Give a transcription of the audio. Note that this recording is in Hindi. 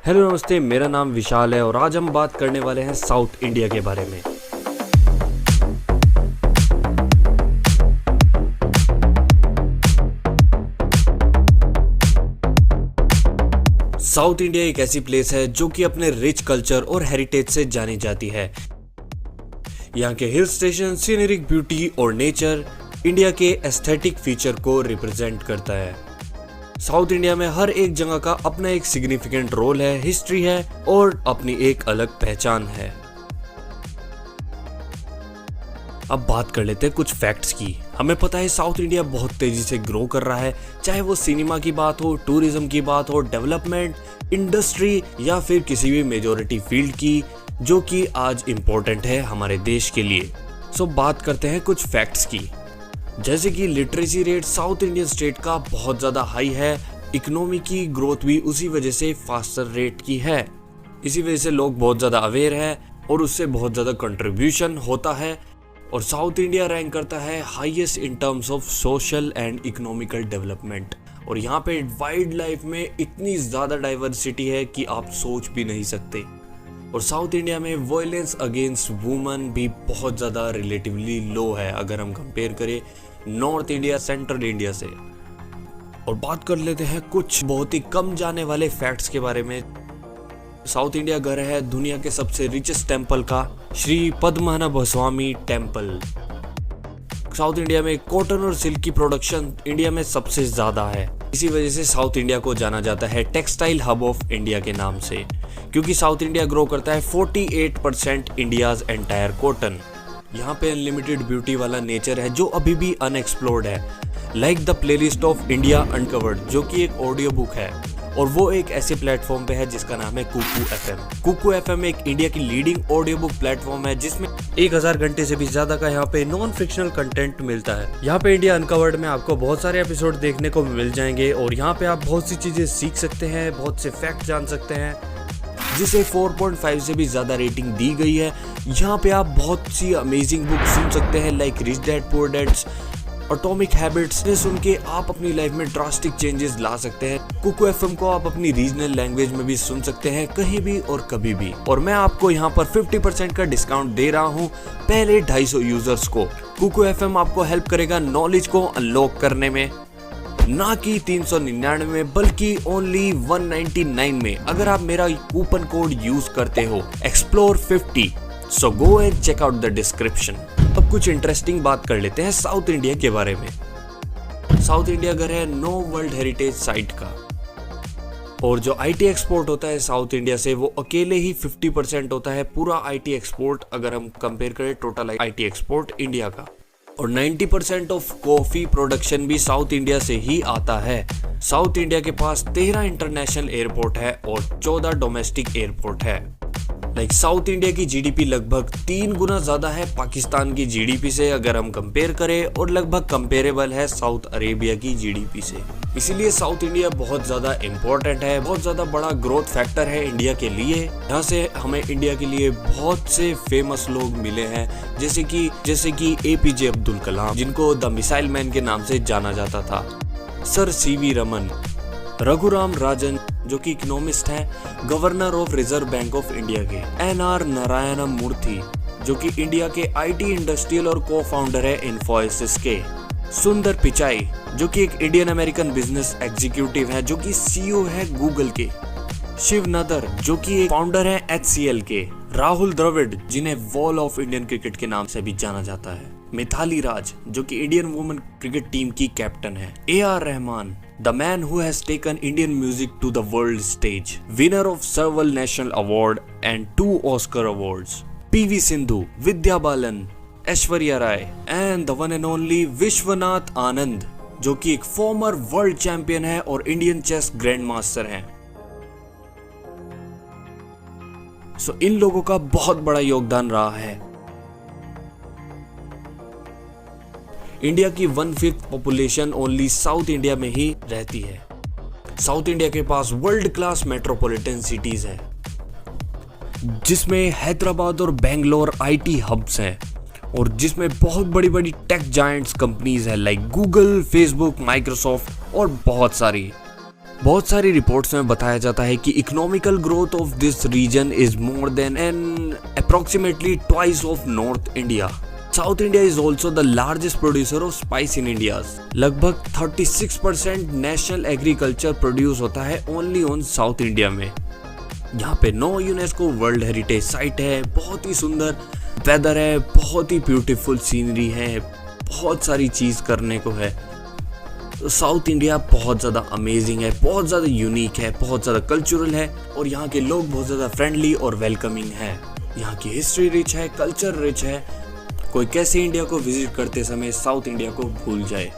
हेलो नमस्ते, मेरा नाम विशाल है और आज हम बात करने वाले हैं साउथ इंडिया के बारे में। साउथ इंडिया एक ऐसी प्लेस है जो कि अपने रिच कल्चर और हेरिटेज से जानी जाती है। यहाँ के हिल स्टेशन, सीनरिक ब्यूटी और नेचर इंडिया के एस्थेटिक फीचर को रिप्रेजेंट करता है। साउथ इंडिया में हर एक जगह का अपना एक सिग्निफिकेंट रोल है, हिस्ट्री है और अपनी एक अलग पहचान है। अब बात कर लेते हैं कुछ फैक्ट्स की। हमें पता है साउथ इंडिया बहुत तेजी से ग्रो कर रहा है, चाहे वो सिनेमा की बात हो, टूरिज्म की बात हो, डेवलपमेंट, इंडस्ट्री या फिर किसी भी मेजॉरिटी फील्ड की, जो कि आज इम्पोर्टेंट है हमारे देश के लिए। सो बात करते हैं कुछ फैक्ट्स की, जैसे कि literacy rate south Indian state का बहुत ज़्यादा हाई है। इकोनॉमी की ग्रोथ भी उसी वजह से फास्टर रेट की है। इसी वजह से लोग बहुत ज़्यादा अवेयर है और उससे बहुत ज़्यादा कंट्रीब्यूशन होता है। और साउथ इंडिया रैंक करता है highest in terms of social and economical development. और यहाँ पे वाइल्ड लाइफ में इतनी ज़्यादा डाइवर्सिटी है कि आप सोच भी नहीं सकते। और साउथ इंडिया में वायलेंस अगेंस्ट वुमेन भी बहुत ज़्यादा रिलेटिवली लो है अगर हम कंपेयर करें नॉर्थ इंडिया, सेंट्रल इंडिया से। और बात कर लेते हैं कुछ बहुत ही कम जाने वाले फैक्ट्स के बारे में। साउथ इंडिया घर है दुनिया के सबसे रिचेस्ट टेंपल का, श्री पद्मनाभ स्वामी टेंपल। साउथ इंडिया में कॉटन और सिल्क की प्रोडक्शन इंडिया में सबसे ज्यादा है। इसी वजह से साउथ इंडिया को जाना जाता है टेक्सटाइल हब ऑफ इंडिया के नाम से, क्योंकि साउथ इंडिया ग्रो करता है 48% इंडियाज एंटायर कॉटन। यहाँ पे अनलिमिटेड ब्यूटी वाला नेचर है जो अभी भी अनएक्सप्लोर्ड है, like the playlist of India uncovered, जो कि एक ऑडियो बुक है। और वो एक ऐसे प्लेटफॉर्म पे है जिसका नाम है कुकू एफएम। कुकू एफएम एक इंडिया की लीडिंग ऑडियो बुक प्लेटफॉर्म है जिसमें 1000 घंटे से भी ज्यादा का यहाँ पे नॉन फिक्शनल कंटेंट मिलता है। यहाँ पे इंडिया अनकवर्ड में आपको बहुत सारे एपिसोड देखने को मिल जाएंगे और यहाँ पे आप बहुत सी चीजें सीख सकते हैं, बहुत से फैक्ट जान सकते हैं, जिसे 4.5 से भी ज्यादा रेटिंग दी गई है। यहाँ पे आप बहुत सी अमेजिंग बुक सुन सकते हैं, like rich dad poor dads, atomic habits. सुन के आप अपनी लाइफ में ड्रास्टिक चेंजेस ला सकते हैं। कुकू एफएम को आप अपनी रीजनल लैंग्वेज में भी सुन सकते हैं, कहीं भी और कभी भी। और मैं आपको यहाँ पर 50% का डिस्काउंट दे रहा हूँ पहले 250 यूजर्स को। कुकू एफएम आपको हेल्प करेगा नॉलेज को अनलॉक करने में, ना कि 399 में, बल्कि ओनली 199 में, अगर आप मेरा कूपन कोड यूज करते हो explore50। So go and check out the description. अब कुछ इंटरेस्टिंग बात कर लेते हैं साउथ इंडिया के बारे में। साउथ इंडिया घर है 9 वर्ल्ड हेरिटेज साइट का। और जो आईटी एक्सपोर्ट होता है साउथ इंडिया से, वो अकेले ही 50% होता है पूरा आईटी एक्सपोर्ट, अगर हम कंपेयर करें टोटल आईटी एक्सपोर्ट इंडिया का। और 90% ऑफ कॉफी प्रोडक्शन भी साउथ इंडिया से ही आता है। साउथ इंडिया के पास 13 इंटरनेशनल एयरपोर्ट है और 14 डोमेस्टिक एयरपोर्ट है। लाइक साउथ इंडिया की जीडीपी लगभग 3 गुना ज्यादा है पाकिस्तान की जीडीपी से अगर हम कंपेयर करें, और लगभग कंपेरेबल है साउथ अरेबिया की जीडीपी से। इसीलिए साउथ इंडिया बहुत ज्यादा इम्पोर्टेंट है, बहुत ज्यादा बड़ा ग्रोथ फैक्टर है इंडिया के लिए। यहाँ से हमें इंडिया के लिए बहुत से फेमस लोग मिले हैं, जैसे कि एपीजे अब्दुल कलाम, जिनको द मिसाइल मैन के नाम से जाना जाता था, सर सीवी रमन, रघुराम राजन जो कि इकोनॉमिस्ट हैं, governor of reserve bank of India के, एनआर नारायण मूर्ति जो कि इंडिया के आईटी इंडस्ट्रियल और को फाउंडर है इन्फोसिस के, सुंदर पिचाई जो कि एक इंडियन अमेरिकन बिजनेस एग्जीक्यूटिव है जो कि सीईओ है गूगल के, शिव नदर जो कि एक फाउंडर है एचसीएल के, राहुल द्रविड़ जिन्हें वॉल ऑफ इंडियन क्रिकेट के नाम से भी जाना जाता है, मिथाली राज जो कि इंडियन वुमेन क्रिकेट टीम की कैप्टन है, AR Rahman, the man who has taken Indian music to the world stage, winner of several national award and 2 Oscar awards, PV Sindhu, Vidya Balan, Aishwarya Rai and the one and only Vishwanath Anand जो कि एक फॉर्मर वर्ल्ड चैंपियन है और इंडियन चेस ग्रैंड मास्टर हैं। सो इन लोगों का बहुत बड़ा योगदान रहा है। इंडिया की 1/5 पॉपुलेशन ओनली साउथ इंडिया में ही रहती है। साउथ इंडिया के पास वर्ल्ड क्लास मेट्रोपॉलिटन सिटीज हैं, जिसमें हैदराबाद और बेंगलोर आईटी हब्स हैं और जिसमें बहुत बड़ी बड़ी टेक जायंट्स कंपनीज हैं लाइक गूगल, फेसबुक, माइक्रोसॉफ्ट और बहुत सारी। बहुत सारी रिपोर्ट्स में बताया जाता है कि economical growth of this region is more than an approximately twice of north India. South India is also the largest producer of spice in India. लगभग 36% नेशनल एग्रीकल्चर प्रोड्यूस होता है ओनली ऑन साउथ इंडिया में। यहाँ पे 9 यूनेस्को वर्ल्ड हेरिटेज साइट है, बहुत ही सुंदर वेदर है, बहुत ही ब्यूटीफुल सीनरी है, बहुत सारी चीज करने को है। तो साउथ इंडिया बहुत ज़्यादा अमेजिंग है, बहुत ज़्यादा यूनिक है, बहुत ज़्यादा कल्चरल है और यहाँ के लोग बहुत ज़्यादा फ्रेंडली और वेलकमिंग है। यहाँ की हिस्ट्री रिच है, कल्चर रिच है। कोई कैसे इंडिया को विजिट करते समय साउथ इंडिया को भूल जाए।